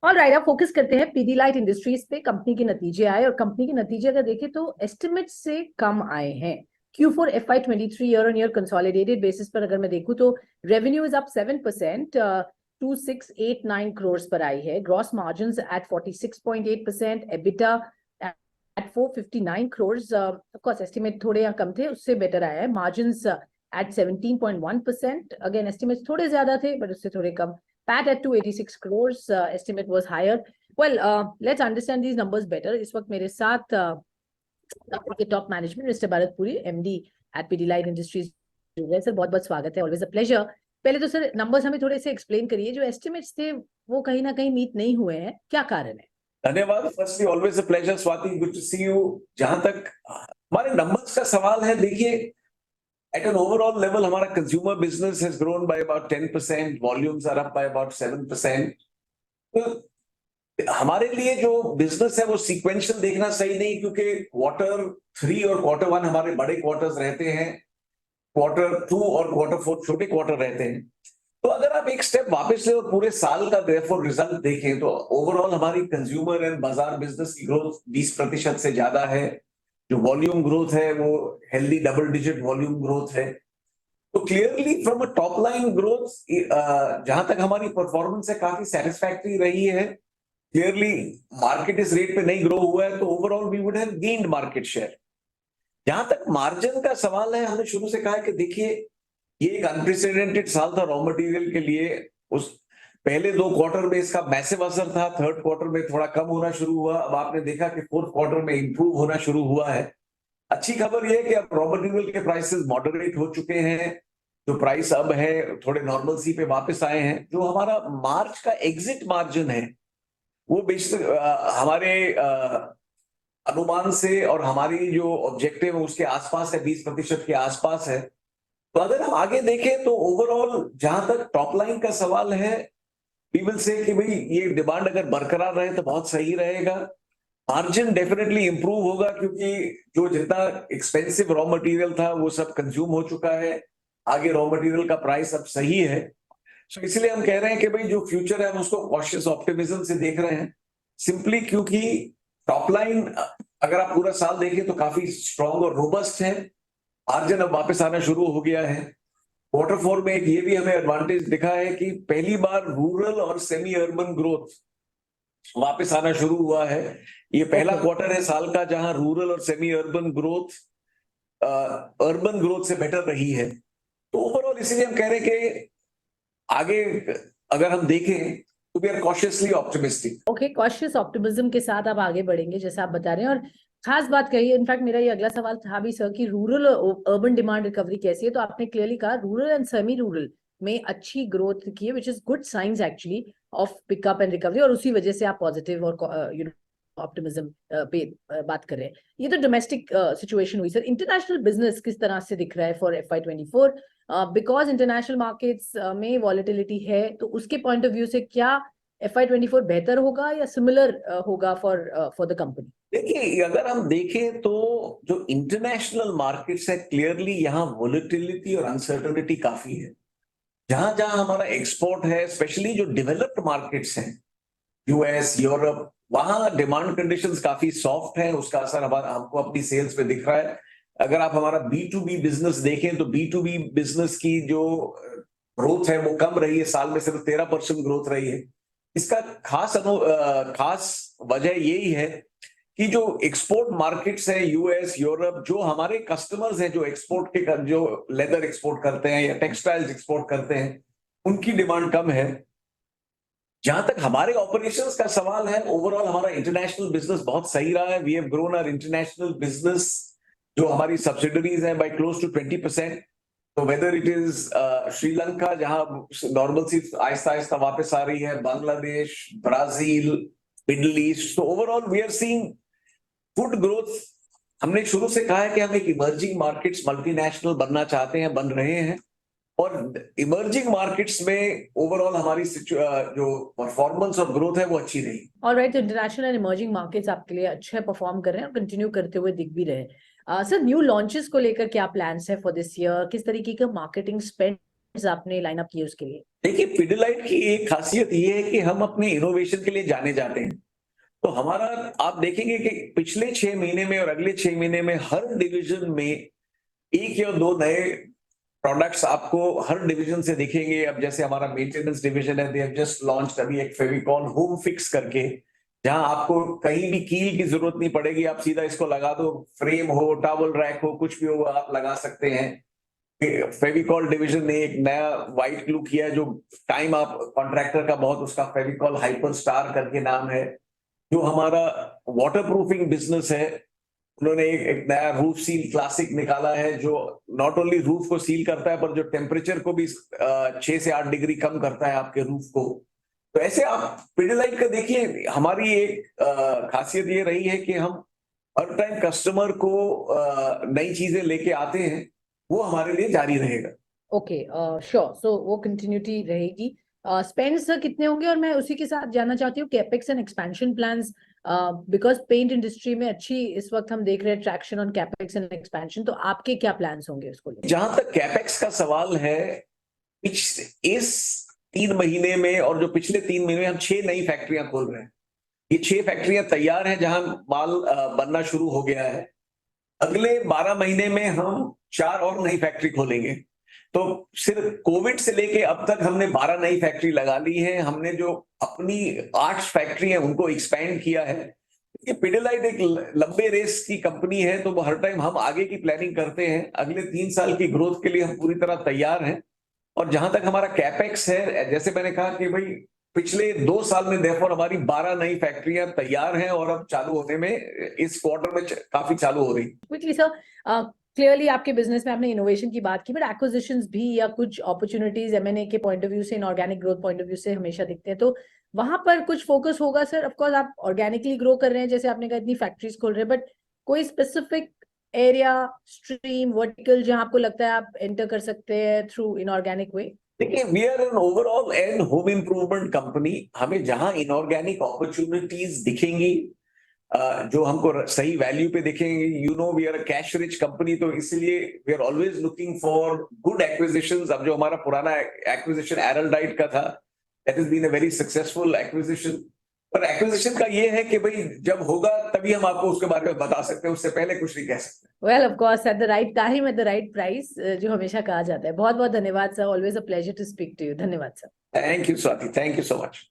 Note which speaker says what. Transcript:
Speaker 1: All right, अब focus करते हैं पीडीलाइट इंडस्ट्रीज पे। कंपनी के नतीजे आए और कंपनी के नतीजे अगर देखें तो एस्टिमेट से कम आए हैं। Q4 FY23 year on year consolidated basis पर अगर मैं देखूं तो रेवेन्यू इज अप 7%, 2689 करोड़ पर आई है। Gross margin at 46.8%, EBITDA at 459 crore. Of course estimate थोड़े यहाँ कम थे, उससे बेटर आया है। मार्जिन एट 17.1%, अगेन एस्टिमेट थोड़े ज्यादा थे बट उससे थोड़े कम। PAT at 286 crores, estimate was higher. Well, let's understand these numbers better. इस वक्त मेरे साथ के top management mister Bharatpuri, MD at Pidilite Industries। Sir बहुत बहुत स्वागत है, ऑलवेज अ प्लेजर। पहले तो सर नंबर्स हमें थोड़े से एक्सप्लेन करिए, जो एस्टिमेट्स थे वो कहीं ना कहीं मीट नहीं हुए हैं, क्या कारण है?
Speaker 2: धन्यवाद। Firstly always a pleasure Swati, good to see you. जहां तक हमारे नंबर्स का सवाल है, देखिए at an overall level हमारा consumer business has grown by about 10%, volumes are up by about 7%। तो हमारे लिए जो बिजनेस है वो सीक्वेंशियल देखना सही नहीं, क्योंकि Q3 और Q1 हमारे बड़े क्वार्टर्स रहते हैं, Q2 और Q4 छोटे क्वार्टर रहते हैं। तो अगर आप एक स्टेप वापस ले और पूरे साल का देयरफॉर रिजल्ट देखें तो ओवरऑल हमारी कंज्यूमर एंड बाजार बिजनेस की ग्रोथ 20% से ज्यादा है। जो वॉल्यूम ग्रोथ है वो healthy double digit volume growth है। तो clearly from a top line growth जहां तक हमारी परफॉर्मेंस है काफी सेटिस्फैक्टरी रही है। क्लियरली मार्केट इस रेट पे नहीं ग्रो हुआ है, तो overall we would have gained market share. जहां तक मार्जिन का सवाल है, हमने शुरू से कहा है कि देखिए ये एक अनप्रेसिडेंटेड साल था रॉ मटेरियल के लिए। उस पहले 2 क्वार्टर में इसका मैसिव असर था, थर्ड क्वार्टर में थोड़ा कम होना शुरू हुआ। अब आपने देखा कि फोर्थ क्वार्टर में इंप्रूव होना शुरू हुआ है। अच्छी खबर यह है कि अब रॉ मटेरियल के प्राइसेस मॉडरेट हो चुके हैं। जो प्राइस अब है थोड़े नॉर्मल सी पे वापस आए हैं। जो हमारा मार्च का एग्जिट मार्जिन है वो बेशक हमारे अनुमान से और हमारी जो ऑब्जेक्टिव है उसके आसपास है, 20% के आसपास है। तो अगर हम आगे देखें तो ओवरऑल जहां तक टॉप लाइन का सवाल है, वी विल से कि भाई ये डिमांड अगर बरकरार रहे तो बहुत सही रहेगा। मार्जिन डेफिनेटली इंप्रूव होगा, क्योंकि जो जितना एक्सपेंसिव रॉ मटेरियल था वो सब कंज्यूम हो चुका है। आगे रॉ मटेरियल का प्राइस अब सही है। तो इसलिए हम कह रहे हैं कि भाई जो फ्यूचर है हम उसको कॉशियस ऑप्टिमिज्म से देख रहे हैं। सिंपली क्योंकि टॉप लाइन अगर आप पूरा साल देखें तो काफी स्ट्रॉन्ग और रोबस्ट है। मार्जिन अब वापस आना शुरू हो गया है। Q4 में एक ये भी हमें एडवांटेज दिखा है कि पहली बार रूरल और सेमी अर्बन ग्रोथ वापस आना शुरू हुआ है। ये पहला क्वार्टर है साल का जहां रूरल और semi urban growth urban growth से बेटर रही है। तो ओवरऑल इसीलिए हम कह रहे हैं कि आगे अगर हम देखें तो we are cautiously optimistic.
Speaker 1: Okay, cautious optimism के साथ आप आगे बढ़ेंगे जैसा आप बता रहे हैं। और खास बात कही है, इनफैक्ट मेरा ये अगला सवाल था भी सर कि रूरल अर्बन डिमांड रिकवरी कैसी है। तो आपने क्लियरली कहा रूरल एंड सेमी रूरल में अच्छी ग्रोथ की है, which is good science actually of pickup and recovery, और उसी वजह से आप पॉजिटिव और ऑप्टिमिज्म पे बात कर रहे हैं। ये तो डोमेस्टिक सिचुएशन हुई। सर इंटरनेशनल बिजनेस किस तरह से दिख रहा है for FY24? Because international markets में वॉलेटिलिटी है, तो उसके पॉइंट ऑफ व्यू से क्या FY24 बेहतर होगा या सिमिलर होगा फॉर द कंपनी?
Speaker 2: देखिए अगर हम देखें तो जो इंटरनेशनल मार्केट्स है क्लियरली यहाँ वोलेटिलिटी और अनसर्टेनिटी काफी है। जहां जहां हमारा एक्सपोर्ट है, स्पेशली जो डेवलप्ड मार्केट्स हैं, US यूरोप, वहां डिमांड कंडीशंस काफी सॉफ्ट है। उसका असर हमारा हमको अपनी सेल्स पे दिख रहा है। अगर आप हमारा B2B बिजनेस देखें तो B2B बिजनेस की जो ग्रोथ है वो कम रही है, साल में सिर्फ 13% ग्रोथ रही है। इसका खास वजह यही है कि जो एक्सपोर्ट मार्केट्स है US यूरोप, जो हमारे कस्टमर्स हैं जो एक्सपोर्ट के जो लेदर एक्सपोर्ट करते हैं या टेक्सटाइल्स एक्सपोर्ट करते हैं, उनकी डिमांड कम है। जहां तक हमारे ऑपरेशंस का सवाल है, ओवरऑल हमारा इंटरनेशनल बिजनेस बहुत सही रहा है। We have grown our international business जो हमारी सब्सिडरीज हैं बाय क्लोज टू 20%। तो वेदर इट इज श्रीलंका जहां नॉर्मल सी आहिस्ता आहिस्ता वापस आ रही है, बांग्लादेश, ब्राजील, मिडल ईस्ट, तो overall we are seeing good growth. हमने शुरू से कहा है कि हम एक इमर्जिंग मार्केट्स मल्टीनेशनल बनना चाहते हैं, बन रहे हैं। और इमर्जिंग मार्केट्स में ओवरऑल हमारी जो परफॉर्मेंस और ग्रोथ है वो अच्छी रही।
Speaker 1: ऑलराइट, तो इंटरनेशनल एंड इमर्जिंग मार्केट्स आपके लिए अच्छे परफॉर्म कर रहे हैं और कंटिन्यू करते हुए दिख भी रहे हैं। सर न्यू लॉन्चेस को लेकर क्या प्लान्स है फॉर दिस ईयर? किस तरीके का मार्केटिंग स्पेंड आपने लाइन अप किए उसके लिए?
Speaker 2: देखिए, पिडिलाइट की एक खासियत ये है कि हम अपने इनोवेशन के लिए जाने जाते हैं। तो हमारा आप देखेंगे कि पिछले 6 महीने में और अगले 6 महीने में हर डिवीजन में 1 या 2 नए प्रोडक्ट्स आपको हर डिवीजन से दिखेंगे। अब जैसे हमारा मेंटेनेंस डिवीजन है, दे हैव जस्ट लॉन्च्ड अभी एक फेविकॉल होम फिक्स करके, जहां आपको कहीं भी कील की जरूरत नहीं पड़ेगी, आप सीधा इसको लगा दो, फ्रेम हो, टॉवल रैक हो, कुछ भी हो आप लगा सकते हैं। फेविकॉल डिवीजन ने एक नया व्हाइट ग्लू किया है, जो टाइम आप कॉन्ट्रैक्टर का बहुत, उसका फेविकॉल हाइपर स्टार करके नाम है। जो हमारा वाटरप्रूफिंग बिजनेस है, उन्होंने एक नया रूफ सील क्लासिक निकाला है, जो नॉट ओनली रूफ को सील करता है पर जो टेम्परेचर को भी 6 से 8 डिग्री कम करता है आपके रूफ को। तो ऐसे आप पिडिलाइट का देखिए, हमारी एक खासियत ये रही है कि हम हर टाइम कस्टमर को नई चीजें लेके आते हैं, वो हमारे लिए जारी रहेगा।
Speaker 1: ओके, श्योर, सो वो कंटिन्यूटी रहेगी। स्पेंड सर कितने होंगे? और मैं उसी के साथ जानना चाहती हूँ capex and expansion plans, because paint industry में अच्छी इस वक्त हम देख रहे हैं traction on capex and expansion, तो आपके क्या प्लान्स होंगे उसको लेकर?
Speaker 2: जहां तक कैपेक्स का सवाल है, इस 3 महीने में और जो पिछले 3 महीने में हम 6 नई फैक्ट्रियां खोल रहे हैं। ये 6 फैक्ट्रियां तैयार हैं, जहां माल बनना शुरू हो गया है। अगले 12 महीने में हम 4 और नई फैक्ट्री खोलेंगे। तो सिर्फ कोविड से लेके अब तक हमने 12 नई फैक्ट्री लगा ली है। हमने जो अपनी 8 फैक्ट्री है उनको एक्सपेंड किया है। ये पिडिलाइट एक लंबे रेस की कंपनी है, तो वो हर टाइम हम आगे की प्लानिंग करते हैं। अगले 3 साल की ग्रोथ के लिए हम पूरी तरह तैयार हैं। और जहां तक हमारा कैपेक्स है, जैसे मैंने कहा कि भाई पिछले 2 साल में देयरफॉर हमारी 12 नई फैक्ट्रियां तैयार हैं और अब चालू होने में, इस क्वार्टर में काफी चालू हो रही।
Speaker 1: क्विकली सर, क्लियरली आपके बिजनेस में आपने इनोवेशन की बात की, बट एक्विजिशंस भी या कुछ अपॉर्चुनिटीज एमएनए के पॉइंट ऑफ व्यू से, inorganic growth point of view से हमेशा दिखते हैं, तो वहां पर कुछ फोकस होगा सर? ऑफ कोर्स आप ऑर्गेनिकली ग्रो कर रहे हैं, जैसे आपने कहा इतनी फैक्ट्रीज खोल रहे हैं, बट कोई स्पेसिफिक एरिया, स्ट्रीम, वर्टिकल जहां आपको लगता है आप एंटर कर सकते हैं थ्रू इनऑर्गेनिक वे?
Speaker 2: देखिए, we are an overall end home improvement company. हमें जहां इनऑर्गेनिक अपॉर्चुनिटीज दिखेंगी, जो हमको सही वैल्यू पे दिखेंगे, we are a cash rich company, तो इसलिए we are always looking for good acquisitions. अब जो हमारा पुराना एक्विजिशन एरलडाइट का था, that has been a very successful acquisition. पर एक्विजिशन का ये है कि भाई जब होगा तभी हम आपको उसके बारे में बता सकते हैं, उससे पहले कुछ नहीं कह सकते।
Speaker 1: Well, of course at the right time at the right price, जो हमेशा कहा जाता है। बहुत बहुत धन्यवाद sir, always a pleasure to speak to you. धन्यवाद सर।
Speaker 2: Thank you Swati, thank you so much.